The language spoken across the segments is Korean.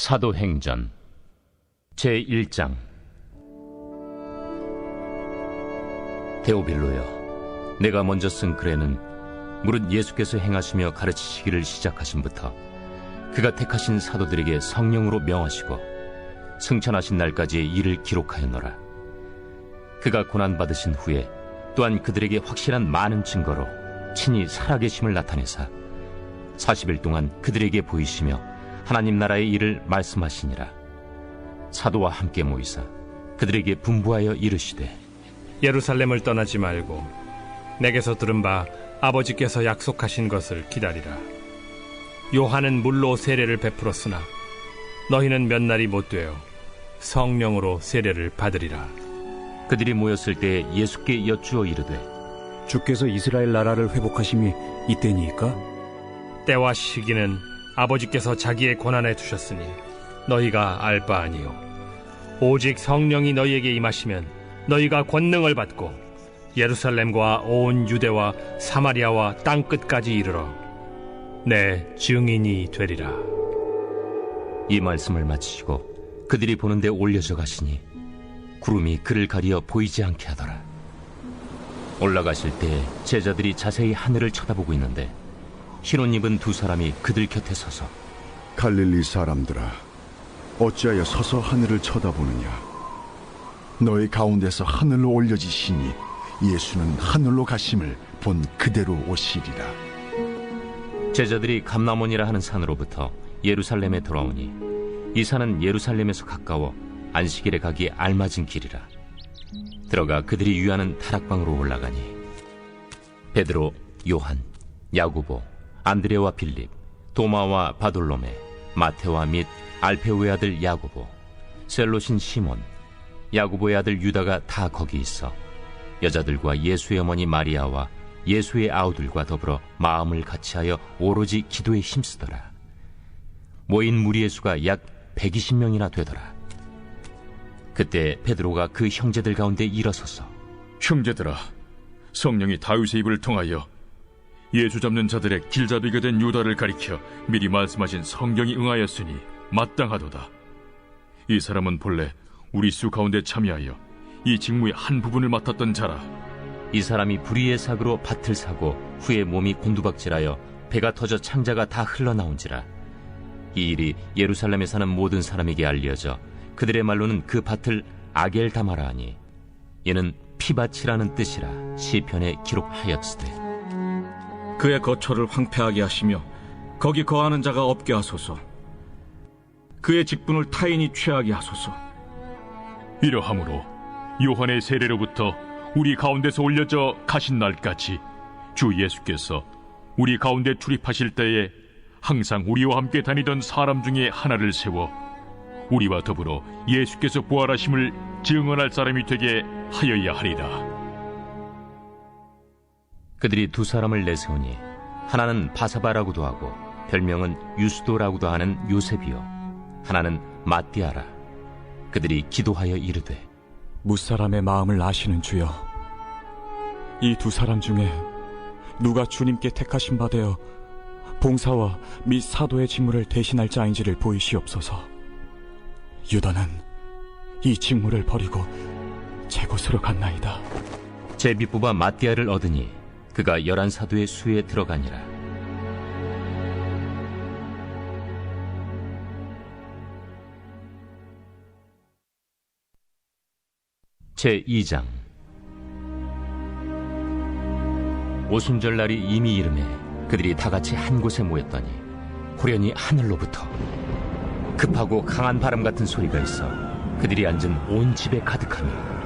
사도행전 제1장. 데오빌로여, 내가 먼저 쓴 글에는 무릇 예수께서 행하시며 가르치시기를 시작하심부터 그가 택하신 사도들에게 성령으로 명하시고 승천하신 날까지의 일을 기록하였노라. 그가 고난받으신 후에 또한 그들에게 확실한 많은 증거로 친히 살아계심을 나타내사 40일 동안 그들에게 보이시며 하나님 나라의 일을 말씀하시니라. 사도와 함께 모이사 그들에게 분부하여 이르시되, 예루살렘을 떠나지 말고 내게서 들은 바 아버지께서 약속하신 것을 기다리라. 요한은 물로 세례를 베풀었으나 너희는 몇 날이 못 되어 성령으로 세례를 받으리라. 그들이 모였을 때 예수께 여쭈어 이르되, 주께서 이스라엘 나라를 회복하심이 이때니까? 때와 시기는 아버지께서 자기의 권한에 두셨으니 너희가 알 바 아니요, 오직 성령이 너희에게 임하시면 너희가 권능을 받고 예루살렘과 온 유대와 사마리아와 땅끝까지 이르러 내 증인이 되리라. 이 말씀을 마치시고 그들이 보는 데 올려져 가시니 구름이 그를 가리어 보이지 않게 하더라. 올라가실 때 제자들이 자세히 하늘을 쳐다보고 있는데 흰옷 입은 두 사람이 그들 곁에 서서, 갈릴리 사람들아, 어찌하여 서서 하늘을 쳐다보느냐? 너희 가운데서 하늘로 올려지시니 예수는 하늘로 가심을 본 그대로 오시리라. 제자들이 감람원이라 하는 산으로부터 예루살렘에 돌아오니 이 산은 예루살렘에서 가까워 안식일에 가기 알맞은 길이라. 들어가 그들이 유하는 다락방으로 올라가니 베드로, 요한, 야고보, 안드레와 빌립, 도마와 바돌로메, 마테와 및 알페오의 아들 야고보, 셀롯인 시몬, 야고보의 아들 유다가 다 거기 있어 여자들과 예수의 어머니 마리아와 예수의 아우들과 더불어 마음을 같이하여 오로지 기도에 힘쓰더라. 모인 무리의 수가 약 120명이나 되더라. 그때 베드로가 그 형제들 가운데 일어서서, 형제들아, 성령이 다윗의 입을 통하여 예수 잡는 자들의 길잡이가 된 유다를 가리켜 미리 말씀하신 성경이 응하였으니 마땅하도다. 이 사람은 본래 우리 수 가운데 참여하여 이 직무의 한 부분을 맡았던 자라. 이 사람이 불의의 삭으로 밭을 사고 후에 몸이 곤두박질하여 배가 터져 창자가 다 흘러나온지라. 이 일이 예루살렘에 사는 모든 사람에게 알려져 그들의 말로는 그 밭을 아겔다마라 하니 이는 피밭이라는 뜻이라 시편에 기록하였으되, 그의 거처를 황폐하게 하시며 거기 거하는 자가 없게 하소서. 그의 직분을 타인이 취하게 하소서. 이러함으로 요한의 세례로부터 우리 가운데서 올려져 가신 날까지 주 예수께서 우리 가운데 출입하실 때에 항상 우리와 함께 다니던 사람 중에 하나를 세워 우리와 더불어 예수께서 부활하심을 증언할 사람이 되게 하여야 하리라. 그들이 두 사람을 내세우니 하나는 바사바라고도 하고 별명은 유스도라고도 하는 요셉이요, 하나는 마띠아라. 그들이 기도하여 이르되, 무사람의 마음을 아시는 주여, 이 두 사람 중에 누가 주님께 택하신 바 되어 봉사와 및 사도의 직무를 대신할 자인지를 보이시옵소서. 유다는 이 직무를 버리고 제 곳으로 갔나이다. 제비 뽑아 마띠아를 얻으니 그가 11사도의 수에 들어가니라. 제2장. 오순절 날이 이미 이르매 그들이 다같이 한 곳에 모였더니 호련히 하늘로부터 급하고 강한 바람 같은 소리가 있어 그들이 앉은 온 집에 가득하며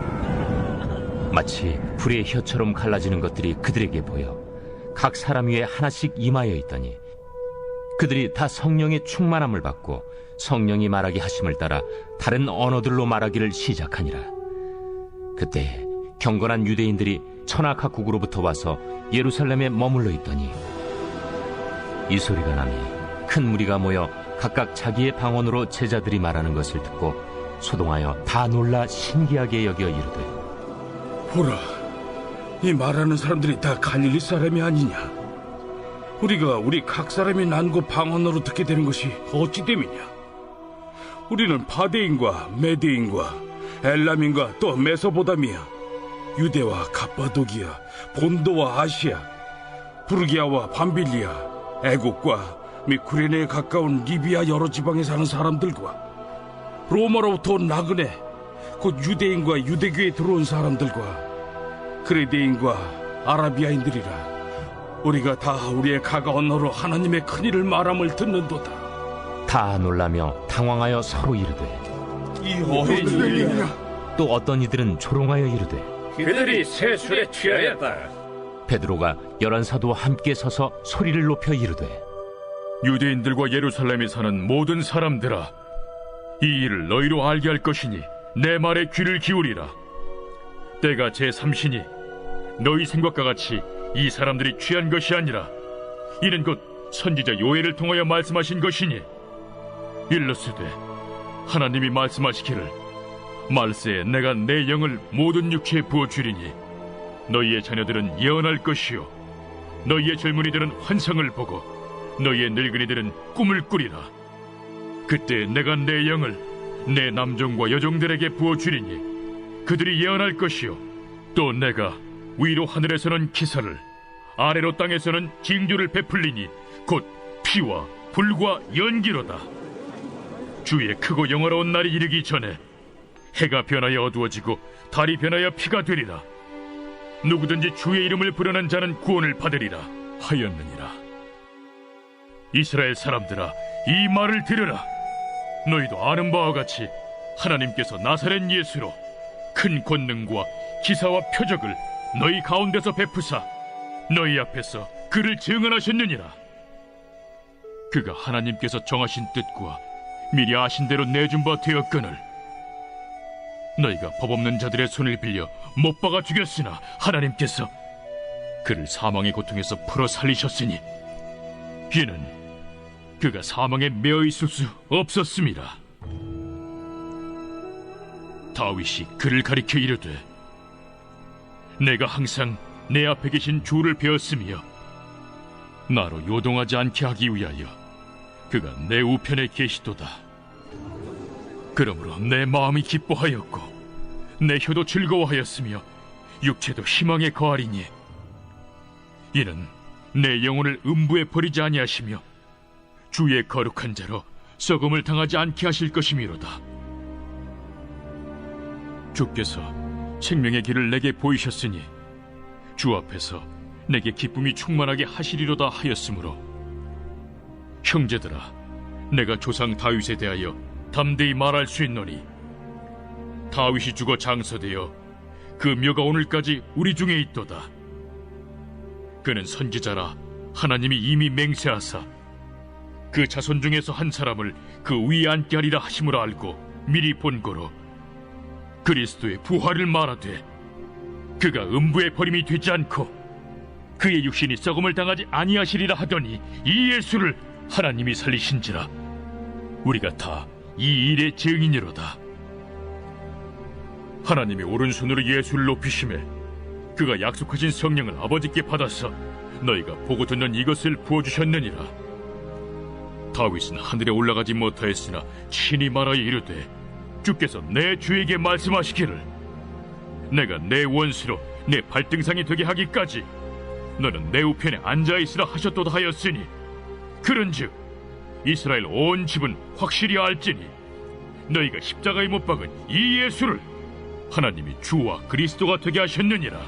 마치 불의 혀처럼 갈라지는 것들이 그들에게 보여 각 사람 위에 하나씩 임하여 있더니 그들이 다 성령의 충만함을 받고 성령이 말하게 하심을 따라 다른 언어들로 말하기를 시작하니라. 그때 경건한 유대인들이 천하각국으로부터 와서 예루살렘에 머물러 있더니 이 소리가 나니 큰 무리가 모여 각각 자기의 방언으로 제자들이 말하는 것을 듣고 소동하여 다 놀라 신기하게 여겨 이르되, 보라, 이 말하는 사람들이 다 갈릴리 사람이 아니냐? 우리가 우리 각 사람이 난고 방언으로 듣게 되는 것이 어찌 됨이냐? 우리는 파데인과 메데인과 엘람인과 또 메소포타미아, 유대와 갑바도기아, 본도와 아시아, 부르기아와 밤빌리아, 애국과 및 구레네에 가까운 리비아 여러 지방에 사는 사람들과 로마로부터 온 나그네, 곧 유대인과 유대교에 들어온 사람들과 그레데인과 아라비아인들이라. 우리가 다 우리의 가까 언어로 하나님의 큰일을 말함을 듣는도다. 다 놀라며 당황하여 서로 이르되 이 어떤 일이냐? 또 어떤 이들은 조롱하여 이르되 그들이 세술에 취하였다. 베드로가 11 사도와 함께 서서 소리를 높여 이르되 유대인들과 예루살렘에 사는 모든 사람들아, 이 일을 너희로 알게 할 것이니 내 말에 귀를 기울이라. 때가 제3시니 너희 생각과 같이 이 사람들이 취한 것이 아니라 이는 곧 선지자 요엘을 통하여 말씀하신 것이니, 일러스되 하나님이 말씀하시기를 말세에 내가 내 영을 모든 육체에 부어주리니 너희의 자녀들은 예언할 것이요 너희의 젊은이들은 환상을 보고 너희의 늙은이들은 꿈을 꾸리라. 그때 내가 내 영을 내 남종과 여종들에게 부어주리니 그들이 예언할 것이요 또 내가 위로 하늘에서는 기사를 아래로 땅에서는 징조를 베풀리니 곧 피와 불과 연기로다. 주의 크고 영화로운 날이 이르기 전에 해가 변하여 어두워지고 달이 변하여 피가 되리라. 누구든지 주의 이름을 부르는 자는 구원을 받으리라 하였느니라. 이스라엘 사람들아, 이 말을 들으라. 너희도 아는 바와 같이 하나님께서 나사렛 예수로 큰 권능과 기사와 표적을 너희 가운데서 베푸사 너희 앞에서 그를 증언하셨느니라. 그가 하나님께서 정하신 뜻과 미리 아신 대로 내준 바 되었거늘 너희가 법 없는 자들의 손을 빌려 못 박아 죽였으나 하나님께서 그를 사망의 고통에서 풀어 살리셨으니 이는 그가 사망에 매어 있을 수 없었습니다. 다윗이 그를 가리켜 이르되 내가 항상 내 앞에 계신 주를 배웠으며 나로 요동하지 않게 하기 위하여 그가 내 우편에 계시도다. 그러므로 내 마음이 기뻐하였고 내 혀도 즐거워하였으며 육체도 희망에 거하리니 이는 내 영혼을 음부에 버리지 아니하시며 주의 거룩한 자로 썩음을 당하지 않게 하실 것이미로다. 주께서 생명의 길을 내게 보이셨으니 주 앞에서 내게 기쁨이 충만하게 하시리로다 하였으므로 형제들아, 내가 조상 다윗에 대하여 담대히 말할 수 있노니 다윗이 죽어 장서되어 그 묘가 오늘까지 우리 중에 있도다. 그는 선지자라 하나님이 이미 맹세하사 그 자손 중에서 한 사람을 그 위에 앉게 하리라 하심을 알고 미리 본고로 그리스도의 부활을 말하되 그가 음부에 버림이 되지 않고 그의 육신이 썩음을 당하지 아니하시리라 하더니 이 예수를 하나님이 살리신지라. 우리가 다 이 일의 증인이로다. 하나님이 오른손으로 예수를 높이심에 그가 약속하신 성령을 아버지께 받아서 너희가 보고 듣는 이것을 부어주셨느니라. 다윗은 하늘에 올라가지 못하였으나 친히 말하여 이르되 주께서 내 주에게 말씀하시기를 내가 내 원수로 내 발등상이 되게 하기까지 너는 내 우편에 앉아있으라 하셨도다 하였으니 그런즉 이스라엘 온 집은 확실히 알지니 너희가 십자가에 못 박은 이 예수를 하나님이 주와 그리스도가 되게 하셨느니라.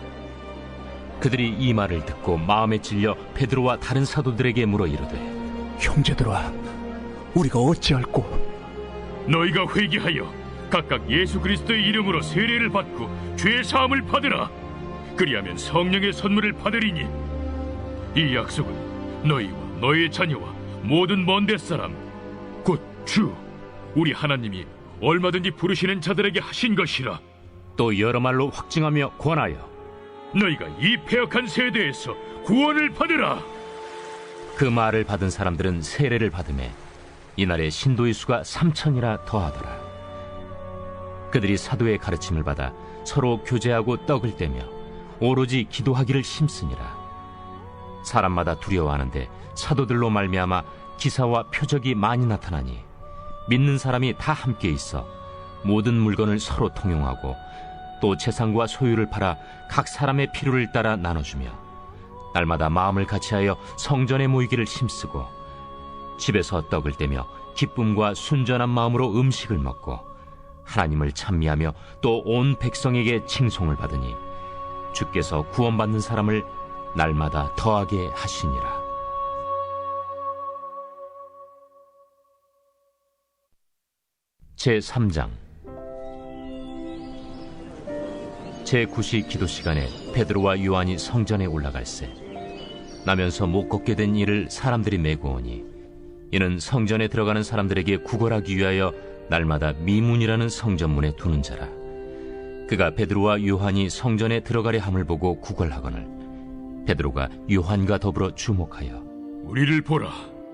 그들이 이 말을 듣고 마음에 찔려 베드로와 다른 사도들에게 물어 이르되 형제들아, 우리가 어찌할꼬? 너희가 회개하여 각각 예수 그리스도의 이름으로 세례를 받고 죄 사함을 받으라. 그리하면 성령의 선물을 받으리니 이 약속은 너희와 너희의 자녀와 모든 먼 데 사람 곧 주 우리 하나님이 얼마든지 부르시는 자들에게 하신 것이라. 또 여러 말로 확증하며 권하여 너희가 이 패역한 세대에서 구원을 받으라. 그 말을 받은 사람들은 세례를 받으매 이날에 신도의 수가 3,000이라 더하더라. 그들이 사도의 가르침을 받아 서로 교제하고 떡을 떼며 오로지 기도하기를 힘쓰니라. 사람마다 두려워하는데 사도들로 말미암아 기사와 표적이 많이 나타나니 믿는 사람이 다 함께 있어 모든 물건을 서로 통용하고 또 재산과 소유를 팔아 각 사람의 필요를 따라 나눠주며 날마다 마음을 같이하여 성전에 모이기를 힘쓰고 집에서 떡을 떼며 기쁨과 순전한 마음으로 음식을 먹고 하나님을 찬미하며 또 온 백성에게 칭송을 받으니 주께서 구원받는 사람을 날마다 더하게 하시니라. 제3장. 제9시 기도 시간에 베드로와 요한이 성전에 올라갈새 나면서 못 걷게 된 이를 사람들이 메고 오니 이는 성전에 들어가는 사람들에게 구걸하기 위하여 날마다 미문이라는 성전문에 두는 자라. 그가 베드로와 요한이 성전에 들어가려 함을 보고 구걸하거늘 베드로가 요한과 더불어 주목하여 우리를 보라.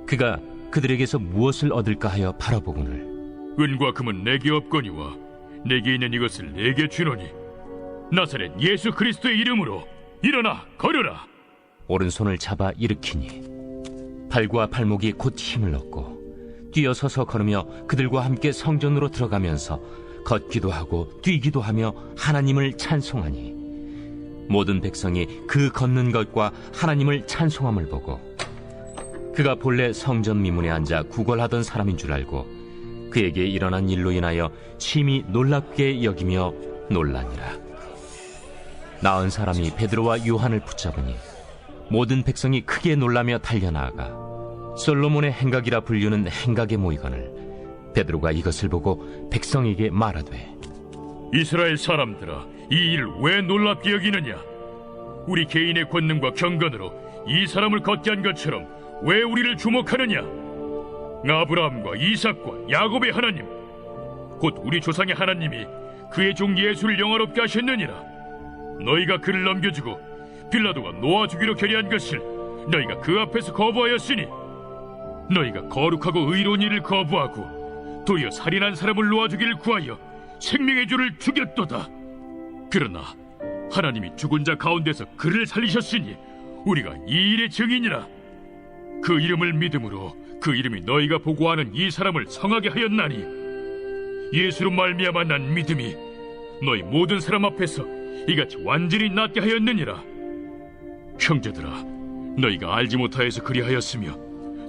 그가 그들에게서 무엇을 얻을까 하여 바라보거늘 은과 금은 내게 없거니와 내게 있는 이것을 내게 주노니 나사렛 예수 그리스도의 이름으로 일어나 걸으라. 오른손을 잡아 일으키니 발과 발목이 곧 힘을 얻고 뛰어서서 걸으며 그들과 함께 성전으로 들어가면서 걷기도 하고 뛰기도 하며 하나님을 찬송하니 모든 백성이 그 걷는 것과 하나님을 찬송함을 보고 그가 본래 성전 미문에 앉아 구걸하던 사람인 줄 알고 그에게 일어난 일로 인하여 심히 놀랍게 여기며 놀라니라. 나은 사람이 베드로와 요한을 붙잡으니 모든 백성이 크게 놀라며 달려나아가 솔로몬의 행각이라 불리는 행각에 모이거늘 베드로가 이것을 보고 백성에게 말하되 이스라엘 사람들아, 이 일을 왜 놀랍게 여기느냐? 우리 개인의 권능과 경건으로 이 사람을 걷게 한 것처럼 왜 우리를 주목하느냐? 아브라함과 이삭과 야곱의 하나님 곧 우리 조상의 하나님이 그의 종 예수를 영화롭게 하셨느니라. 너희가 그를 넘겨주고 빌라도가 놓아주기로 결의한 것을 너희가 그 앞에서 거부하였으니 너희가 거룩하고 의로운 일을 거부하고 도리어 살인한 사람을 놓아주기를 구하여 생명의 주를 죽였도다. 그러나 하나님이 죽은 자 가운데서 그를 살리셨으니 우리가 이 일의 증인이라. 그 이름을 믿음으로 그 이름이 너희가 보고하는 이 사람을 성하게 하였나니 예수로 말미암아 난 믿음이 너희 모든 사람 앞에서 이같이 완전히 낫게 하였느니라. 형제들아, 너희가 알지 못하여서 그리하였으며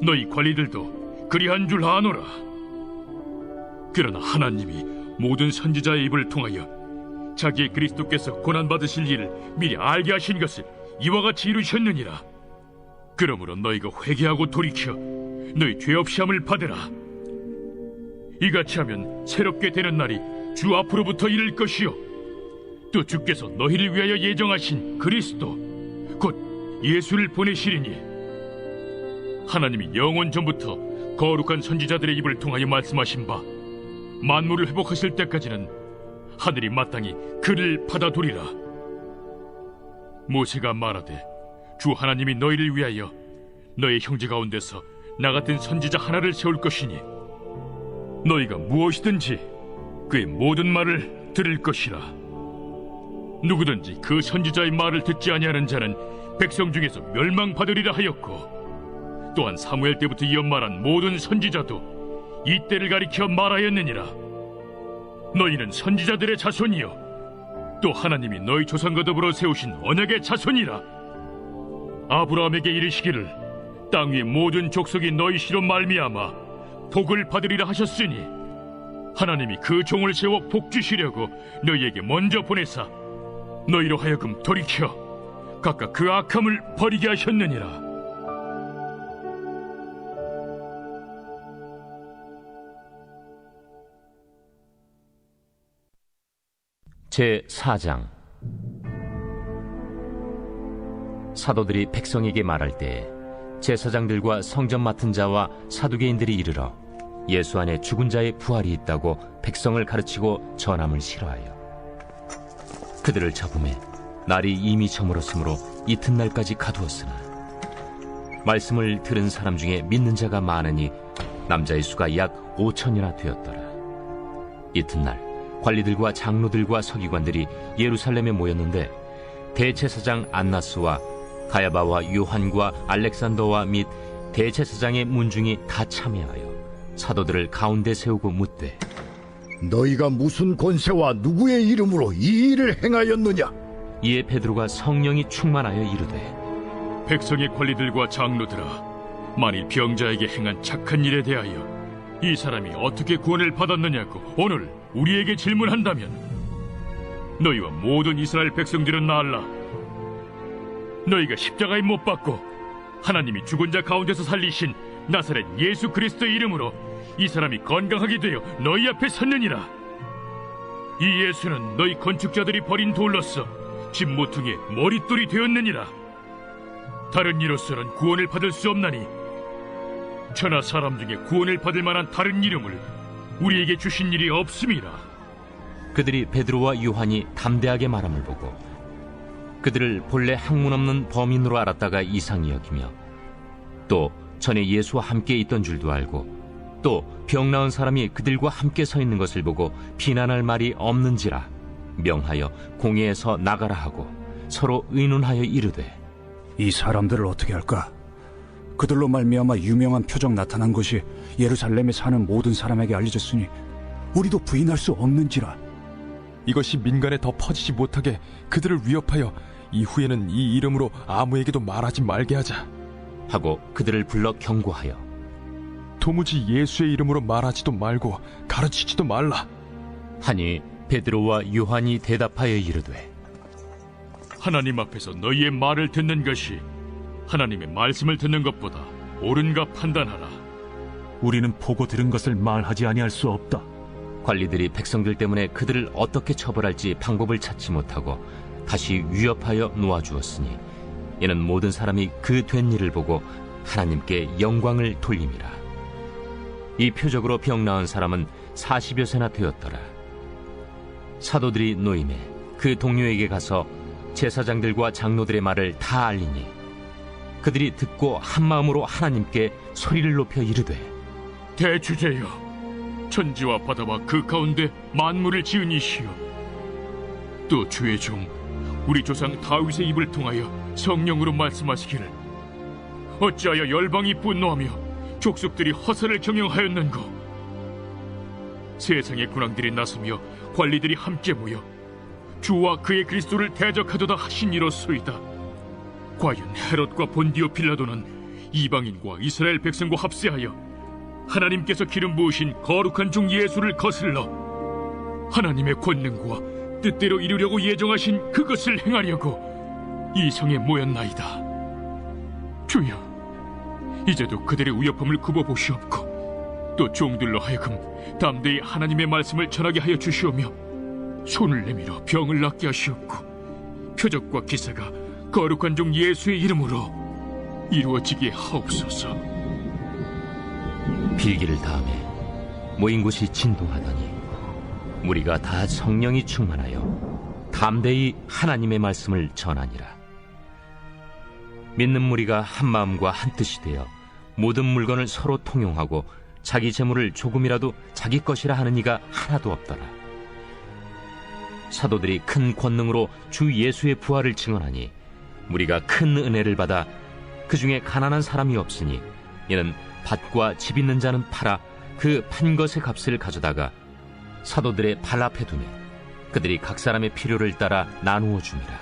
너희 관리들도 그리한 줄 아노라. 그러나 하나님이 모든 선지자의 입을 통하여 자기의 그리스도께서 고난받으실 일을 미리 알게 하신 것을 이와 같이 이루셨느니라. 그러므로 너희가 회개하고 돌이켜 너희 죄 없이 함을 받으라. 이같이 하면 새롭게 되는 날이 주 앞으로부터 이를 것이요 또 주께서 너희를 위하여 예정하신 그리스도 곧 예수를 보내시리니 하나님이 영원 전부터 거룩한 선지자들의 입을 통하여 말씀하신 바 만물을 회복하실 때까지는 하늘이 마땅히 그를 받아두리라. 모세가 말하되 주 하나님이 너희를 위하여 너희 형제 가운데서 나 같은 선지자 하나를 세울 것이니 너희가 무엇이든지 그의 모든 말을 들을 것이라. 누구든지 그 선지자의 말을 듣지 아니하는 자는 백성 중에서 멸망받으리라 하였고 또한 사무엘 때부터 이어 말한 모든 선지자도 이 때를 가리켜 말하였느니라. 너희는 선지자들의 자손이요 또 하나님이 너희 조상과 더불어 세우신 언약의 자손이라. 아브라함에게 이르시기를 땅 위의 모든 족속이 너희 씨로 말미암아 복을 받으리라 하셨으니 하나님이 그 종을 세워 복 주시려고 너희에게 먼저 보내사 너희로 하여금 돌이켜 각각 그 악함을 버리게 하셨느니라. 제4장. 사도들이 백성에게 말할 때에 제사장들과 성전 맡은 자와 사두개인들이 이르러 예수 안에 죽은 자의 부활이 있다고 백성을 가르치고 전함을 싫어하여 그들을 잡음에 날이 이미 저물었으므로 이튿날까지 가두었으나 말씀을 들은 사람 중에 믿는 자가 많으니 남자의 수가 약 5,000이나 되었더라. 이튿날 관리들과 장로들과 서기관들이 예루살렘에 모였는데 대제사장 안나스와 가야바와 요한과 알렉산더와 및 대제사장의 문중이 다 참여하여 사도들을 가운데 세우고 묻되 너희가 무슨 권세와 누구의 이름으로 이 일을 행하였느냐? 이에 베드로가 성령이 충만하여 이르되 백성의 관리들과 장로들아, 만일 병자에게 행한 착한 일에 대하여 이 사람이 어떻게 구원을 받았느냐고 오늘 우리에게 질문한다면 너희와 모든 이스라엘 백성들은 알라. 너희가 십자가에 못 박고 하나님이 죽은 자 가운데서 살리신 나사렛 예수 그리스도의 이름으로 이 사람이 건강하게 되어 너희 앞에 섰느니라. 이 예수는 너희 건축자들이 버린 돌로서 집 모퉁이의 머릿돌이 되었느니라. 다른 이로서는 구원을 받을 수 없나니 천하 사람 중에 구원을 받을 만한 다른 이름을 우리에게 주신 일이 없음이라. 그들이 베드로와 요한이 담대하게 말함을 보고 그들을 본래 학문 없는 범인으로 알았다가 이상히 여기며 또 전에 예수와 함께 있던 줄도 알고 또 병 나은 사람이 그들과 함께 서 있는 것을 보고 비난할 말이 없는지라 명하여 공회에서 나가라 하고 서로 의논하여 이르되 이 사람들을 어떻게 할까? 그들로 말미암아 유명한 표적 나타난 것이 예루살렘에 사는 모든 사람에게 알려졌으니 우리도 부인할 수 없는지라. 이것이 민간에 더 퍼지지 못하게 그들을 위협하여 이후에는 이 이름으로 아무에게도 말하지 말게 하자 하고 그들을 불러 경고하여 도무지 예수의 이름으로 말하지도 말고 가르치지도 말라 하니 베드로와 요한이 대답하여 이르되 하나님 앞에서 너희의 말을 듣는 것이 하나님의 말씀을 듣는 것보다 옳은가 판단하라. 우리는 보고 들은 것을 말하지 아니할 수 없다. 관리들이 백성들 때문에 그들을 어떻게 처벌할지 방법을 찾지 못하고 다시 위협하여 놓아주었으니 이는 모든 사람이 그 된 일을 보고 하나님께 영광을 돌림이라. 이 표적으로 병 나은 사람은 40여 세나 되었더라. 사도들이 노임에 그 동료에게 가서 제사장들과 장로들의 말을 다 알리니 그들이 듣고 한마음으로 하나님께 소리를 높여 이르되 대주제여, 천지와 바다와 그 가운데 만물을 지은 이시여, 또 주의 종 우리 조상 다윗의 입을 통하여 성령으로 말씀하시기를 어찌하여 열방이 분노하며 족속들이 허사를 경영하였는고. 세상의 군왕들이 나서며 관리들이 함께 모여 주와 그의 그리스도를 대적하도다 하신 이로소이다. 과연 헤롯과 본디오 빌라도는 이방인과 이스라엘 백성과 합세하여 하나님께서 기름 부으신 거룩한 종 예수를 거슬러 하나님의 권능과 뜻대로 이루려고 예정하신 그것을 행하려고 이 성에 모였나이다. 주여, 이제도 그들의 위협함을 굽어보시옵고 또 종들로 하여금 담대히 하나님의 말씀을 전하게 하여 주시오며 손을 내밀어 병을 낫게 하시옵고 표적과 기사가 거룩한 종 예수의 이름으로 이루어지게 하옵소서. 빌기를 다음에 모인 곳이 진동하더니 무리가 다 성령이 충만하여 담대히 하나님의 말씀을 전하니라. 믿는 무리가 한 마음과 한 뜻이 되어 모든 물건을 서로 통용하고 자기 재물을 조금이라도 자기 것이라 하는 이가 하나도 없더라. 사도들이 큰 권능으로 주 예수의 부활을 증언하니 무리가 큰 은혜를 받아 그 중에 가난한 사람이 없으니 이는 밭과 집 있는 자는 팔아 그 판 것의 값을 가져다가 사도들의 발 앞에 두매 그들이 각 사람의 필요를 따라 나누어 줍니다.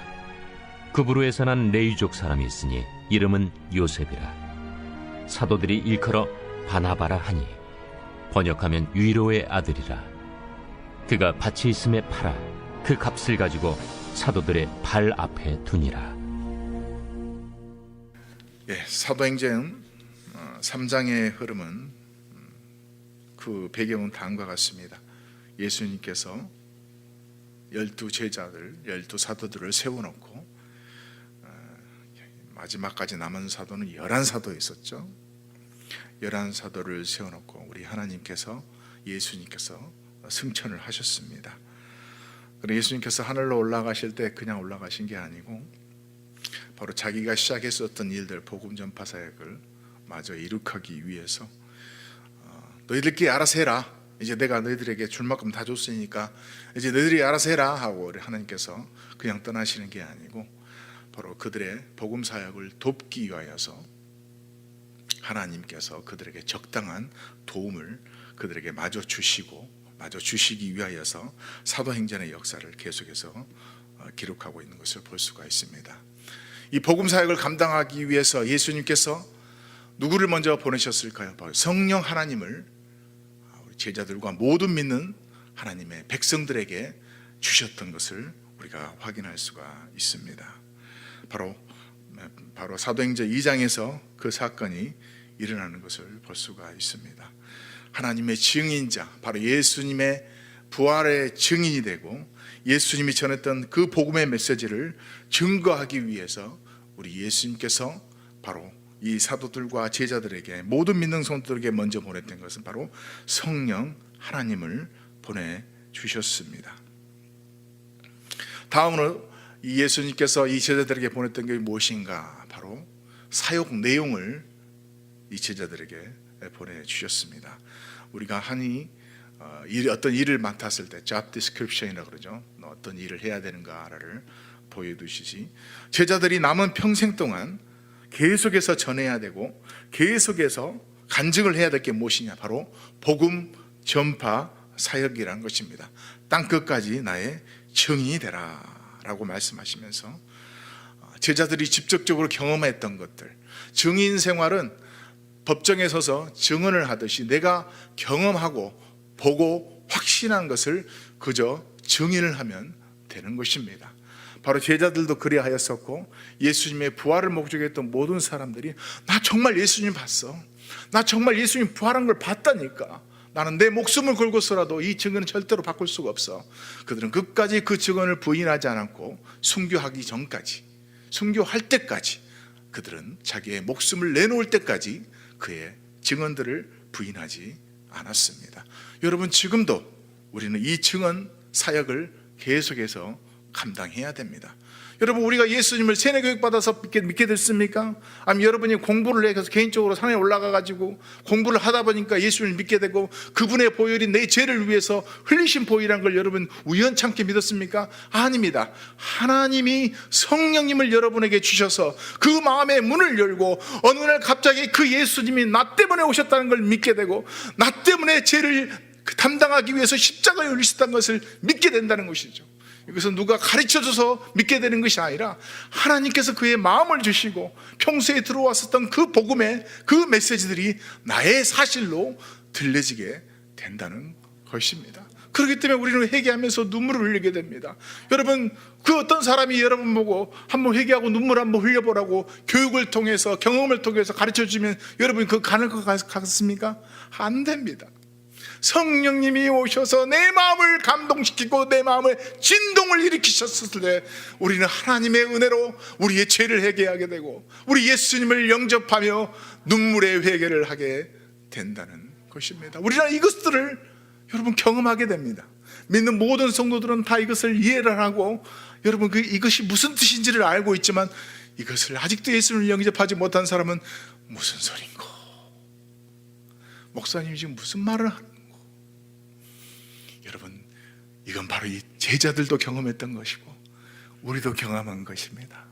그부르에서 난 레위족 사람이 있으니 이름은 요셉이라. 사도들이 일컬어 바나바라 하니 번역하면 위로의 아들이라. 그가 밭이 있음에 팔아 그 값을 가지고 사도들의 발 앞에 두니라. 사도행전 3장의 흐름은 그 배경은 다음과 같습니다. 예수님께서 12제자들, 12사도들을 세워놓고 마지막까지 남은 사도는 11사도 있었죠. 11사도를 세워놓고 우리 하나님께서, 예수님께서 승천을 하셨습니다. 그리고 예수님께서 하늘로 올라가실 때 그냥 올라가신 게 아니고 바로 자기가 시작했었던 일들, 복음 전파 사역을 마저 이룩하기 위해서 너희들끼리 알아서 해라. 이제 내가 너희들에게 줄 만큼 다 줬으니까 이제 너희들이 알아서 해라 하고 우리 하나님께서 그냥 떠나시는 게 아니고 바로 그들의 복음 사역을 돕기 위하여서 하나님께서 그들에게 적당한 도움을 그들에게 마저 주시기 위하여서 사도행전의 역사를 계속해서 기록하고 있는 것을 볼 수가 있습니다. 이 복음 사역을 감당하기 위해서 예수님께서 누구를 먼저 보내셨을까요? 바로 성령 하나님을 제자들과 모든 믿는 하나님의 백성들에게 주셨던 것을 우리가 확인할 수가 있습니다. 바로 사도행전 2장에서 그 사건이 일어나는 것을 볼 수가 있습니다. 하나님의 증인자, 바로 예수님의 부활의 증인이 되고 예수님이 전했던 그 복음의 메시지를 증거하기 위해서 우리 예수님께서 바로 이 사도들과 제자들에게, 모든 믿는 성도들에게 먼저 보냈던 것은 바로 성령 하나님을 보내주셨습니다. 다음으로 이 예수님께서 이 제자들에게 보냈던 게 무엇인가? 바로 사역 내용을 이 제자들에게 보내주셨습니다. 우리가 어떤 일을 맡았을 때 job description이라고 그러죠. 어떤 일을 해야 되는가를 보여주시지, 제자들이 남은 평생 동안 계속해서 전해야 되고 계속해서 간증을 해야 될 게 무엇이냐? 바로 복음 전파 사역이라는 것입니다. 땅끝까지 나의 증인이 되라 라고 말씀하시면서 제자들이 직접적으로 경험했던 것들, 증인 생활은 법정에 서서 증언을 하듯이 내가 경험하고 보고 확신한 것을 그저 증인을 하면 되는 것입니다. 바로 제자들도 그리하였었고, 예수님의 부활을 목적했던 모든 사람들이 나 정말 예수님 봤어, 나 정말 예수님 부활한 걸 봤다니까, 나는 내 목숨을 걸고서라도 이 증언은 절대로 바꿀 수가 없어. 그들은 끝까지 그 증언을 부인하지 않았고 순교하기 전까지, 순교할 때까지 그들은 자기의 목숨을 내놓을 때까지 그의 증언들을 부인하지 않았습니다. 여러분, 지금도 우리는 이 증언 사역을 계속해서 감당해야 됩니다. 여러분, 우리가 예수님을 세뇌 교육 받아서 믿게 됐습니까? 아니면 여러분이 공부를 해서 개인적으로 산에 올라가가지고 공부를 하다 보니까 예수님을 믿게 되고 그분의 보혈이 내 죄를 위해서 흘리신 보혈이라는 걸 여러분 우연찮게 믿었습니까? 아닙니다. 하나님이 성령님을 여러분에게 주셔서 그 마음의 문을 열고 어느 날 갑자기 그 예수님이 나 때문에 오셨다는 걸 믿게 되고 나 때문에 죄를 담당하기 위해서 십자가에 올리셨다는 것을 믿게 된다는 것이죠. 이것은 누가 가르쳐줘서 믿게 되는 것이 아니라 하나님께서 그의 마음을 주시고 평소에 들어왔었던 그 복음의 그 메시지들이 나의 사실로 들려지게 된다는 것입니다. 그렇기 때문에 우리는 회개하면서 눈물을 흘리게 됩니다. 여러분, 그 어떤 사람이 여러분 보고 한번 회개하고 눈물 한번 흘려보라고 교육을 통해서 경험을 통해서 가르쳐주면 여러분이 그거 가는 것 같습니까? 안 됩니다. 성령님이 오셔서 내 마음을 감동시키고 내 마음에 진동을 일으키셨을 때 우리는 하나님의 은혜로 우리의 죄를 회개하게 되고 우리 예수님을 영접하며 눈물의 회개를 하게 된다는 것입니다. 우리는 이것들을 여러분 경험하게 됩니다. 믿는 모든 성도들은 다 이것을 이해를 하고 여러분 이것이 무슨 뜻인지를 알고 있지만 이것을 아직도 예수님을 영접하지 못한 사람은 무슨 소린고, 목사님이 지금 무슨 말을 하는, 여러분, 이건 바로 이 제자들도 경험했던 것이고 우리도 경험한 것입니다.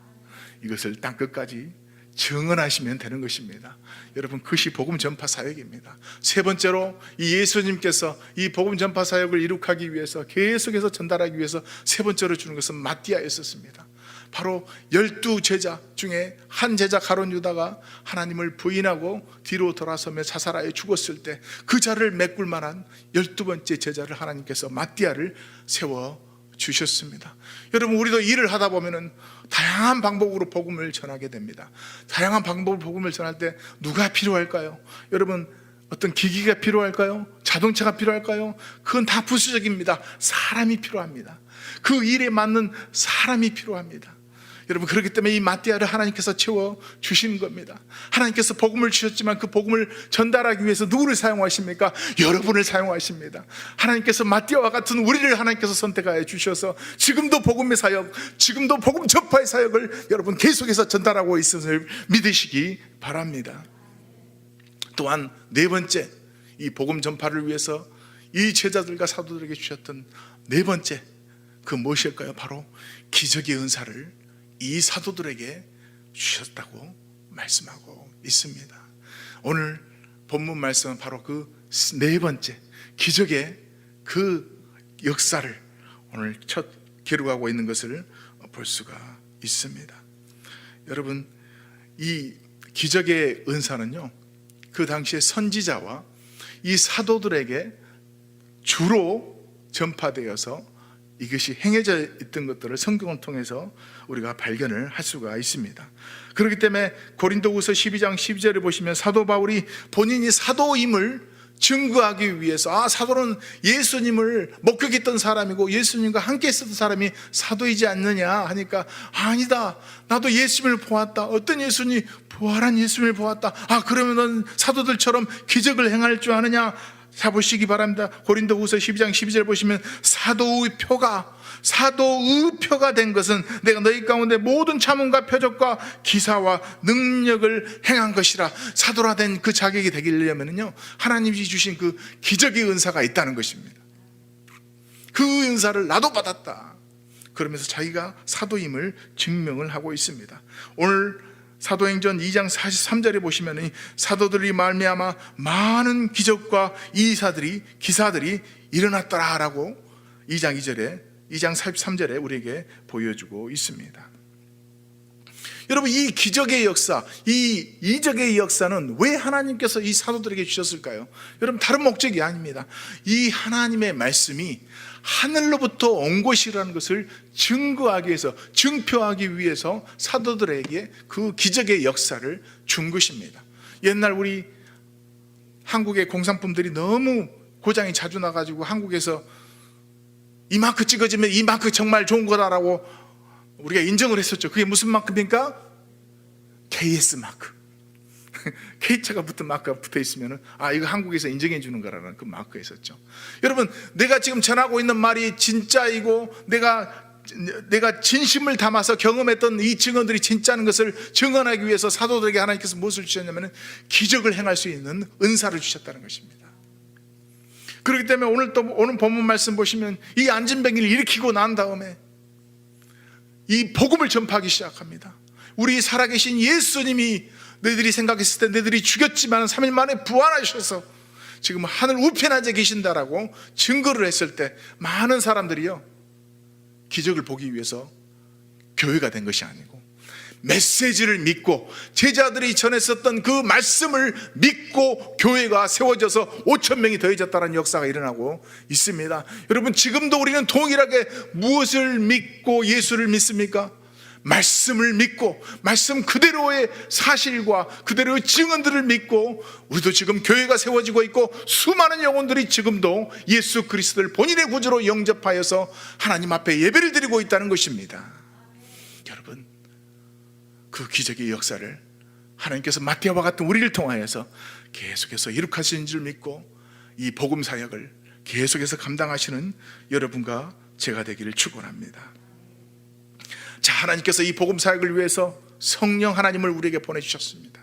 이것을 땅끝까지 증언하시면 되는 것입니다. 여러분, 그것이 복음 전파 사역입니다. 세 번째로 이 예수님께서 이 복음 전파 사역을 이룩하기 위해서 계속해서 전달하기 위해서 세 번째로 주는 것은 마띠아였었습니다. 바로 12제자 중에 한 제자 가룟 유다가 하나님을 부인하고 뒤로 돌아서며 자살하여 죽었을 때 그 자를 메꿀 만한 12번째 제자를 하나님께서 마띠아를 세워주셨습니다. 여러분, 우리도 일을 하다 보면은 다양한 방법으로 복음을 전하게 됩니다. 다양한 방법으로 복음을 전할 때 누가 필요할까요? 여러분, 어떤 기기가 필요할까요? 자동차가 필요할까요? 그건 다 부수적입니다. 사람이 필요합니다. 그 일에 맞는 사람이 필요합니다. 여러분, 그렇기 때문에 이 마띠아를 하나님께서 채워주시는 겁니다. 하나님께서 복음을 주셨지만 그 복음을 전달하기 위해서 누구를 사용하십니까? 여러분을 사용하십니다. 하나님께서 마띠아와 같은 우리를 하나님께서 선택하여 주셔서 지금도 복음의 사역, 지금도 복음 전파의 사역을 여러분 계속해서 전달하고 있음을 믿으시기 바랍니다. 또한 네 번째, 이 복음 전파를 위해서 이 제자들과 사도들에게 주셨던 네 번째, 그 무엇일까요? 바로 기적의 은사를 이 사도들에게 주셨다고 말씀하고 있습니다. 오늘 본문 말씀은 바로 그 네 번째 기적의 그 역사를 오늘 첫 기록하고 있는 것을 볼 수가 있습니다. 여러분, 이 기적의 은사는요, 그 당시에 선지자와 이 사도들에게 주로 전파되어서 이것이 행해져 있던 것들을 성경을 통해서 우리가 발견을 할 수가 있습니다. 그렇기 때문에 고린도후서 12장 12절을 보시면 사도 바울이 본인이 사도임을 증거하기 위해서, 사도는 예수님을 목격했던 사람이고 예수님과 함께 있었던 사람이 사도이지 않느냐 하니까, 아니다, 나도 예수님을 보았다. 어떤 예수님? 부활한 예수님을 보았다. 그러면 넌 사도들처럼 기적을 행할 줄 아느냐? 자, 보시기 바랍니다. 고린도후서 12장 12절 보시면 사도의 표가 된 것은 내가 너희 가운데 모든 자문과 표적과 기사와 능력을 행한 것이라. 사도라 된 그 자격이 되기려면요, 하나님이 주신 그 기적의 은사가 있다는 것입니다. 그 은사를 나도 받았다. 그러면서 자기가 사도임을 증명을 하고 있습니다. 오늘 사도행전 2장 43절에 보시면 사도들이 말미암아 많은 기적과 기사들이 일어났더라라고 2장 43절에 우리에게 보여주고 있습니다. 여러분, 이 기적의 역사, 이 이적의 역사는 왜 하나님께서 이 사도들에게 주셨을까요? 여러분, 다른 목적이 아닙니다. 이 하나님의 말씀이 하늘로부터 온 것이라는 것을 증거하기 위해서, 증표하기 위해서 사도들에게 그 기적의 역사를 준 것입니다. 옛날 우리 한국의 공산품들이 너무 고장이 자주 나가지고 한국에서 이 마크 찍어지면 이 마크 정말 좋은 거다라고 우리가 인정을 했었죠. 그게 무슨 마크입니까? KS 마크. K자가 붙은 마크가 붙어 있으면 이거 한국에서 인정해 주는 거라는 그 마크가 있었죠. 여러분, 내가 지금 전하고 있는 말이 진짜이고 내가 진심을 담아서 경험했던 이 증언들이 진짜인 것을 증언하기 위해서 사도들에게 하나님께서 무엇을 주셨냐면 기적을 행할 수 있는 은사를 주셨다는 것입니다. 그렇기 때문에 오늘 본문 말씀 보시면 이 안진뱅이를 일으키고 난 다음에 이 복음을 전파하기 시작합니다. 우리 살아계신 예수님이 너희들이 생각했을 때 너희들이 죽였지만 3일 만에 부활하셔서 지금 하늘 우편하에 계신다라고 증거를 했을 때 많은 사람들이요, 기적을 보기 위해서 교회가 된 것이 아니고 메시지를 믿고 제자들이 전했었던 그 말씀을 믿고 교회가 세워져서 5,000명이 더해졌다는 역사가 일어나고 있습니다. 여러분, 지금도 우리는 동일하게 무엇을 믿고 예수를 믿습니까? 말씀을 믿고 말씀 그대로의 사실과 그대로의 증언들을 믿고 우리도 지금 교회가 세워지고 있고 수많은 영혼들이 지금도 예수 그리스도를 본인의 구주로 영접하여서 하나님 앞에 예배를 드리고 있다는 것입니다. 여러분, 그 기적의 역사를 하나님께서 마태와 같은 우리를 통하여서 계속해서 이룩하시는 줄 믿고 이 복음 사역을 계속해서 감당하시는 여러분과 제가 되기를 축원합니다. 자, 하나님께서 이 복음 사역을 위해서 성령 하나님을 우리에게 보내주셨습니다.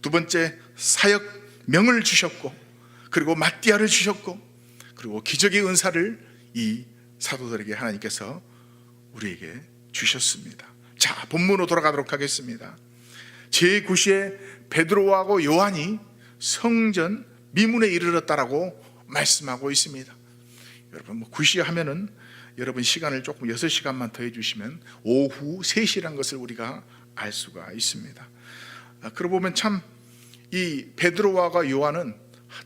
두 번째, 사역명을 주셨고, 그리고 마띠아를 주셨고, 그리고 기적의 은사를 이 사도들에게 하나님께서 우리에게 주셨습니다. 자, 본문으로 돌아가도록 하겠습니다. 제9시에 베드로하고 요한이 성전 미문에 이르렀다라고 말씀하고 있습니다. 여러분, 9시 하면은 여러분 시간을 조금 6시간만 더 해주시면 오후 3시라는 것을 우리가 알 수가 있습니다. 그러고 보면 참 이 베드로와 요한은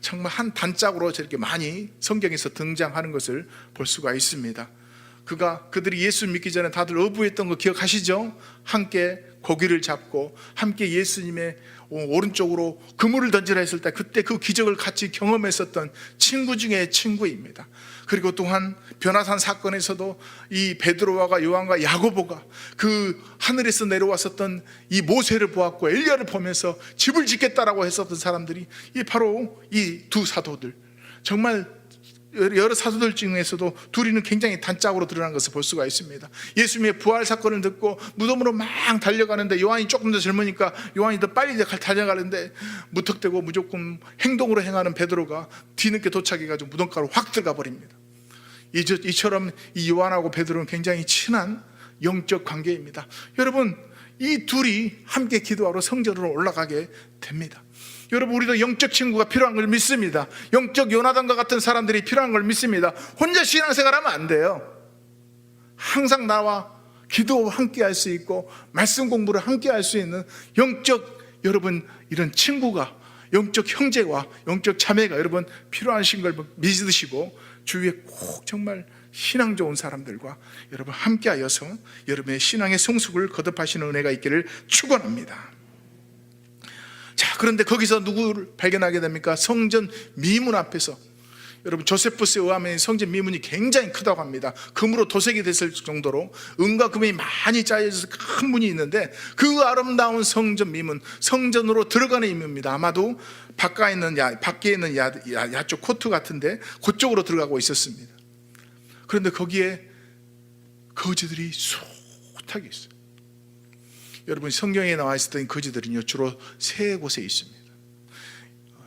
정말 한 단짝으로 저렇게 많이 성경에서 등장하는 것을 볼 수가 있습니다. 그들이 예수 믿기 전에 다들 어부했던 거 기억하시죠? 함께 고기를 잡고 함께 예수님의 오른쪽으로 그물을 던지라 했을 때 그때 그 기적을 같이 경험했었던 친구 중에 친구입니다. 그리고 또한 변화산 사건에서도 이 베드로와 요한과 야고보가 그 하늘에서 내려왔었던 이 모세를 보았고 엘리야를 보면서 집을 짓겠다라고 했었던 사람들이 바로 이 두 사도들, 정말 여러 사도들 중에서도 둘이는 굉장히 단짝으로 드러난 것을 볼 수가 있습니다. 예수님의 부활 사건을 듣고 무덤으로 막 달려가는데 요한이 조금 더 젊으니까 요한이 더 빨리 달려가는데 무턱대고 무조건 행동으로 행하는 베드로가 뒤늦게 도착해가지고 무덤가로 확 들어가 버립니다. 이처럼 이 요한하고 베드로는 굉장히 친한 영적 관계입니다. 여러분, 이 둘이 함께 기도하러 성전으로 올라가게 됩니다. 여러분, 우리도 영적 친구가 필요한 걸 믿습니다. 영적 요나단과 같은 사람들이 필요한 걸 믿습니다. 혼자 신앙생활하면 안 돼요. 항상 나와 기도 함께 할 수 있고 말씀 공부를 함께 할 수 있는 영적, 여러분, 이런 친구가, 영적 형제와 영적 자매가 여러분 필요하신 걸 믿으시고 주위에 꼭 정말 신앙 좋은 사람들과 여러분 함께 하여서 여러분의 신앙의 성숙을 거듭하시는 은혜가 있기를 축원합니다. 자, 그런데 거기서 누구를 발견하게 됩니까? 성전 미문 앞에서, 여러분, 조세푸스에 의하면 성전 미문이 굉장히 크다고 합니다. 금으로 도색이 됐을 정도로 은과 금이 많이 짜여져서 큰 문이 있는데, 그 아름다운 성전 미문, 성전으로 들어가는 임무입니다. 아마도 밖에 있는 야쪽 코트 같은데 그쪽으로 들어가고 있었습니다. 그런데 거기에 거지들이 숱하게 있어요. 여러분, 성경에 나와 있었던 거지들은요 주로 세 곳에 있습니다.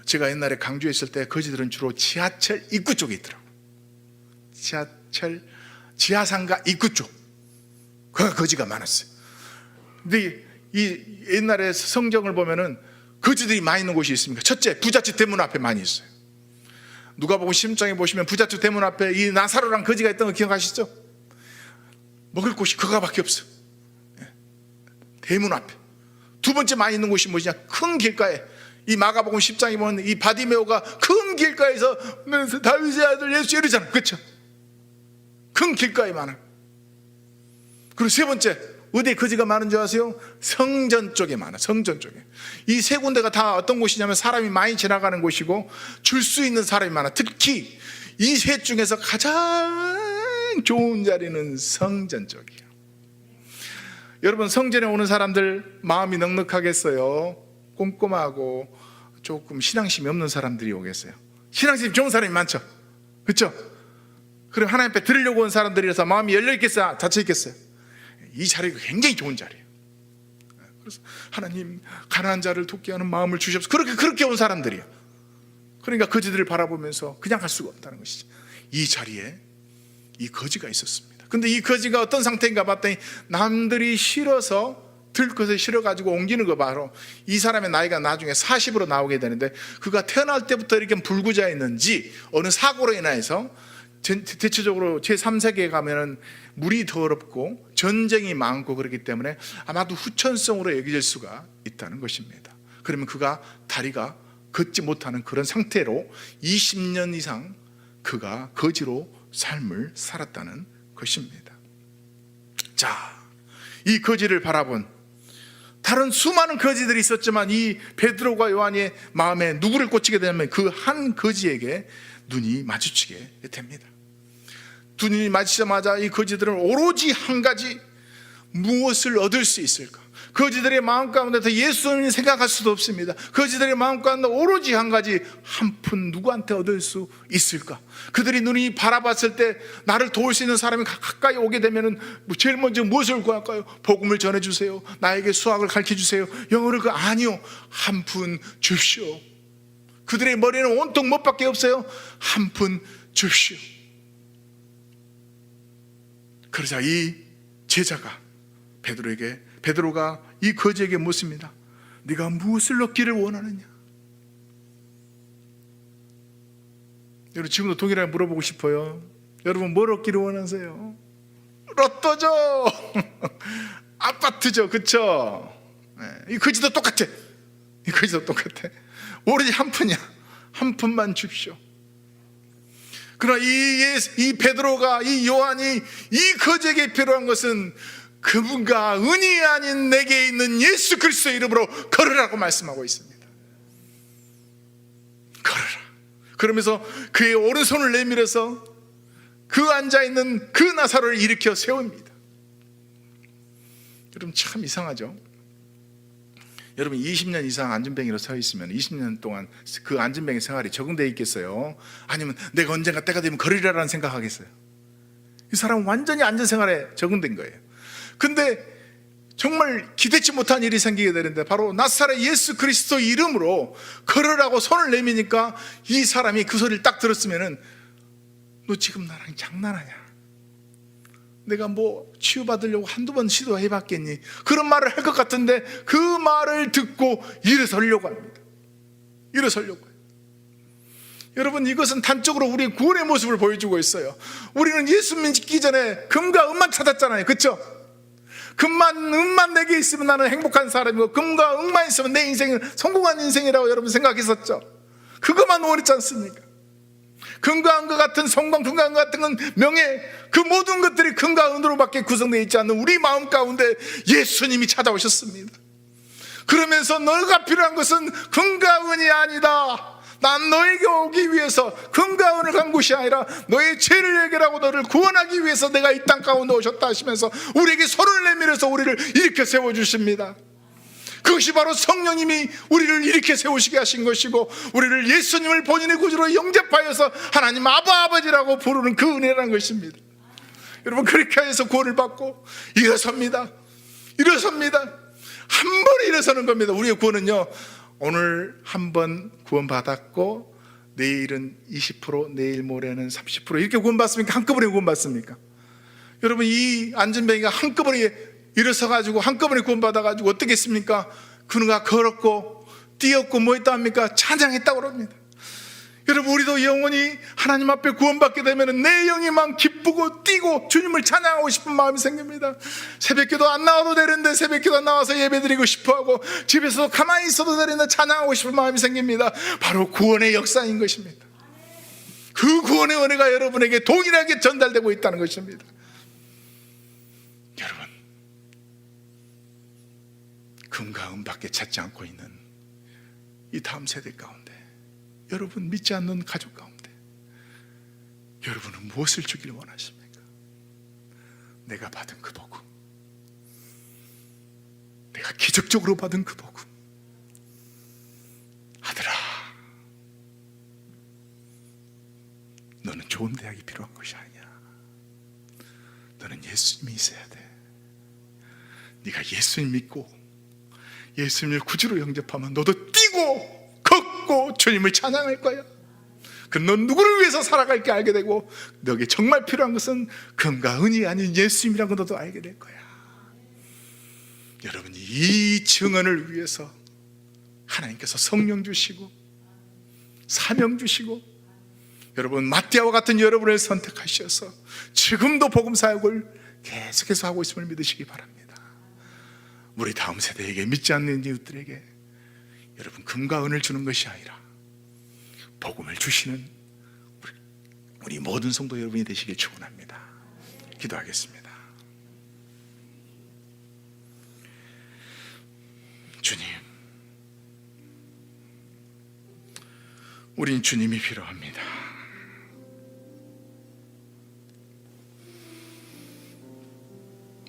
제가 옛날에 강주에 있을 때 거지들은 주로 지하철 입구 쪽에 있더라고요. 지하상가 입구 쪽, 거기가 거지가 많았어요. 근데 이 옛날에 성경을 보면은 거지들이 많이 있는 곳이 있습니다. 첫째, 부잣집 대문 앞에 많이 있어요. 누가복음 10장에 보시면 부잣집 대문 앞에 이 나사로랑 거지가 있던 거 기억하시죠? 먹을 곳이 그거밖에 없어. 대문 앞에. 두 번째 많이 있는 곳이 뭐냐? 큰 길가에. 이 마가복음 10장에 보면 이 바디메오가 큰 길가에서 다윗의 아들 예수 이러잖아요. 그렇죠? 큰 길가에 많아요. 그리고 세 번째, 어디에 거지가 많은 줄 아세요? 성전 쪽에 많아. 성전 쪽에. 이 세 군데가 다 어떤 곳이냐면 사람이 많이 지나가는 곳이고 줄 수 있는 사람이 많아. 특히 이 셋 중에서 가장 좋은 자리는 성전 쪽이에요. 여러분, 성전에 오는 사람들 마음이 넉넉하겠어요? 꼼꼼하고 조금 신앙심이 없는 사람들이 오겠어요? 신앙심이 좋은 사람이 많죠? 그렇죠? 그럼 하나님 앞에 들으려고 온 사람들이라서 마음이 열려있겠어요? 닫혀있겠어요? 이 자리가 굉장히 좋은 자리예요. 그래서 하나님, 가난한 자를 돕게 하는 마음을 주시옵소서. 그렇게 온 사람들이에요. 그러니까 거지들을 바라보면서 그냥 갈 수가 없다는 것이죠. 이 자리에 이 거지가 있었습니다. 근데 이 거지가 어떤 상태인가 봤더니 남들이 실어서 들것을 실어가지고 옮기는 거 바로 이 사람의 나이가 나중에 40으로 나오게 되는데, 그가 태어날 때부터 이렇게 불구자였는지 어느 사고로 인해서, 대체적으로 제3세기에 가면은 물이 더럽고 전쟁이 많고 그렇기 때문에 아마도 후천성으로 여겨질 수가 있다는 것입니다. 그러면 그가 다리가 걷지 못하는 그런 상태로 20년 이상 그가 거지로 삶을 살았다는 것입니다. 자, 이 거지를 바라본 다른 수많은 거지들이 있었지만 이 베드로가 요한의 마음에 누구를 꽂히게 되냐면 그 한 거지에게 눈이 마주치게 됩니다. 눈이 마주치자마자 이 거지들은 오로지 한 가지, 무엇을 얻을 수 있을까? 거지들의 마음 가운데 더 예수님을 생각할 수도 없습니다. 거지들의 마음 가운데 오로지 한 가지, 한 푼 누구한테 얻을 수 있을까? 그들이 눈이 바라봤을 때 나를 도울 수 있는 사람이 가까이 오게 되면은 제일 먼저 무엇을 구할까요? 복음을 전해주세요. 나에게 수학을 가르쳐주세요. 영어를 아니요, 한 푼 줍시오. 그들의 머리는 온통 못밖에 없어요. 한 푼 줍시오. 그러자 이 제자가 베드로가 이 거지에게 묻습니다. 네가 무엇을 얻기를 원하느냐? 여러분, 지금도 동일하게 물어보고 싶어요. 여러분, 뭘 얻기를 원하세요? 로또죠. 아파트죠. 그렇죠? 네, 이 거지도 똑같아. 이 거지도 똑같아. 오로지 한 푼이야. 한 푼만 줍시오. 그러나 이 베드로가, 이 요한이 이 거지에게 필요한 것은 그분과 은이 아닌 내게 있는 예수 그리스도의 이름으로 걸으라고 말씀하고 있습니다. 걸으라. 그러면서 그의 오른손을 내밀어서 그 앉아있는 그 나사로를 일으켜 세웁니다. 여러분, 참 이상하죠? 여러분, 20년 이상 안전뱅이로 서 있으면 20년 동안 그 안전뱅이 생활이 적응되어 있겠어요? 아니면 내가 언젠가 때가 되면 걸으리라는 생각하겠어요? 이 사람은 완전히 안전생활에 적응된 거예요. 근데 정말 기대치 못한 일이 생기게 되는데, 바로 나사렛 예수 그리스도 이름으로 걸으라고 손을 내미니까 이 사람이 그 소리를 딱 들었으면은, 너 지금 나랑 장난하냐? 내가 뭐 치유받으려고 한두 번 시도해봤겠니? 그런 말을 할 것 같은데 그 말을 듣고 일어서려고 합니다. 일어서려고 해요. 여러분, 이것은 단적으로 우리의 구원의 모습을 보여주고 있어요. 우리는 예수 믿기 전에 금과 은만 찾았잖아요. 그렇죠? 은만 내게 있으면 나는 행복한 사람이고 금과 은만 있으면 내 인생은 성공한 인생이라고 여러분 생각했었죠. 그것만 원했지 않습니까? 금과 은과 같은 성공, 금과 은 같은 건 명예, 그 모든 것들이 금과 은으로밖에 구성되어 있지 않는 우리 마음 가운데 예수님이 찾아오셨습니다. 그러면서 너가 필요한 것은 금과 은이 아니다. 난 너에게 오기 위해서 금과 은을 간 것이 아니라 너의 죄를 해결하고 너를 구원하기 위해서 내가 이 땅 가운데 오셨다 하시면서 우리에게 손을 내밀어서 우리를 일으켜 세워주십니다. 그것이 바로 성령님이 우리를 일으켜 세우시게 하신 것이고, 우리를 예수님을 본인의 구주로 영접하여서 하나님 아버지라고 부르는 그 은혜라는 것입니다. 여러분, 그렇게 해서 구원을 받고 일어섭니다. 한 번에 일어서는 겁니다. 우리의 구원은요, 오늘 한 번 구원받았고 내일은 20%, 내일 모레는 30% 이렇게 구원받습니까? 한꺼번에 구원받습니까? 여러분, 이 안전뱅이가 한꺼번에 일어서가지고 한꺼번에 구원받아가지고 어떻게 했습니까? 그가 걸었고 뛰었고 뭐 했다 합니까? 찬양했다고 합니다. 여러분, 우리도 영원히 하나님 앞에 구원받게 되면 내 영이 막 기쁘고 뛰고 주님을 찬양하고 싶은 마음이 생깁니다. 새벽기도 안 나와도 되는데 새벽기도 안 나와서 예배드리고 싶어하고 집에서 가만히 있어도 되는데 찬양하고 싶은 마음이 생깁니다. 바로 구원의 역사인 것입니다. 그 구원의 은혜가 여러분에게 동일하게 전달되고 있다는 것입니다. 여러분, 금과 은밖에 찾지 않고 있는 이 다음 세대 가운데, 여러분 믿지 않는 가족 가운데 여러분은 무엇을 주기를 원하십니까? 내가 받은 그 복음, 내가 기적적으로 받은 그 복음, 아들아, 너는 좋은 대학이 필요한 것이 아니야. 너는 예수님이 있어야 돼. 네가 예수님 믿고 예수님을 구주로 영접하면 너도 뛰고 걷고 주님을 찬양할 거야. 넌 누구를 위해서 살아갈게 알게 되고, 너에게 정말 필요한 것은 금과 은이 아닌 예수님이라는 걸 너도 알게 될 거야. 여러분이 이 증언을 위해서 하나님께서 성령 주시고 사명 주시고, 여러분 마띠아와 같은 여러분을 선택하셔서 지금도 복음 사역을 계속해서 하고 있음을 믿으시기 바랍니다. 우리 다음 세대에게, 믿지 않는 이웃들에게 여러분 금과 은을 주는 것이 아니라 복음을 주시는 우리 모든 성도 여러분이 되시길 축원합니다. 기도하겠습니다. 주님, 우린 주님이 필요합니다.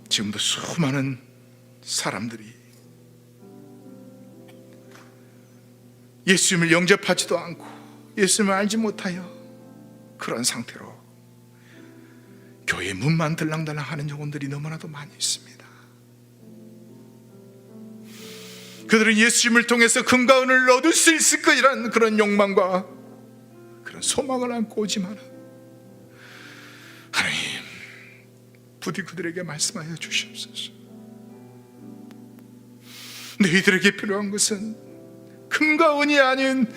지금도 수많은 사람들이 예수님을 영접하지도 않고 예수님을 알지 못하여 그런 상태로 교회 문만 들랑달랑 하는 영혼들이 너무나도 많이 있습니다. 그들은 예수님을 통해서 금과 은을 얻을 수 있을 것이라는 그런 욕망과 그런 소망을 안고 오지만, 하나님 부디 그들에게 말씀하여 주시옵소서. 너희들에게 필요한 것은 금과 은이 아닌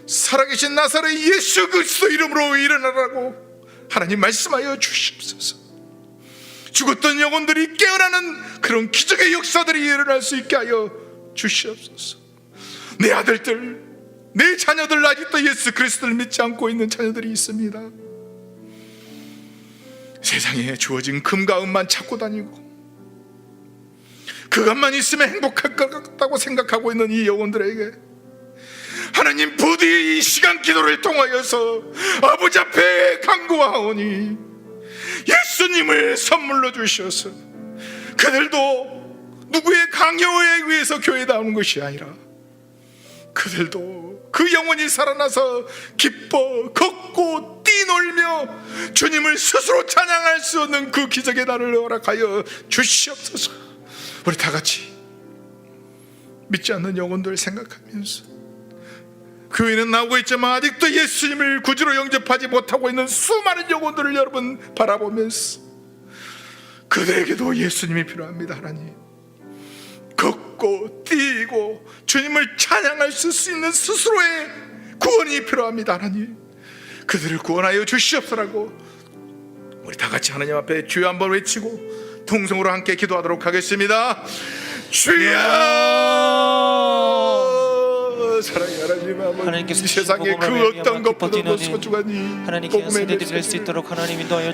살아계신 나사렛 예수 그리스도 이름으로 일어나라고 하나님 말씀하여 주시옵소서. 죽었던 영혼들이 깨어나는 그런 기적의 역사들이 일어날 수 있게 하여 주시옵소서. 내 아들들, 내 자녀들, 아직도 예수 그리스도를 믿지 않고 있는 자녀들이 있습니다. 세상에 주어진 금과 은만 찾고 다니고 그것만 있으면 행복할 것 같다고 생각하고 있는 이 영혼들에게 하나님 부디 이 시간 기도를 통하여서 아버지 앞에 간구하오니 예수님을 선물로 주셔서 그들도 누구의 강요에 의해서 교회에 나오는 것이 아니라 그들도 그 영혼이 살아나서 기뻐 걷고 뛰놀며 주님을 스스로 찬양할 수 없는 그 기적의 날을 허락하여 주시옵소서. 우리 다 같이 믿지 않는 영혼들 생각하면서 교회는 나오고 있지만 아직도 예수님을 구주로 영접하지 못하고 있는 수많은 영혼들을 여러분 바라보면서 그들에게도 예수님이 필요합니다. 하나님 걷고 웃고 뛰고 주님을 찬양할 수 있는 스스로의 구원이 필요합니다. 하나님, 그들을 구원하여 주시옵소라고 우리 다 같이 하나님 앞에 주여 한번 외치고 통성으로 함께 기도하도록 하겠습니다. 주여! 사랑의 하나님 아버지, 이 세상에 그 어떤 것보다도 소중한 이 복음의 메시지를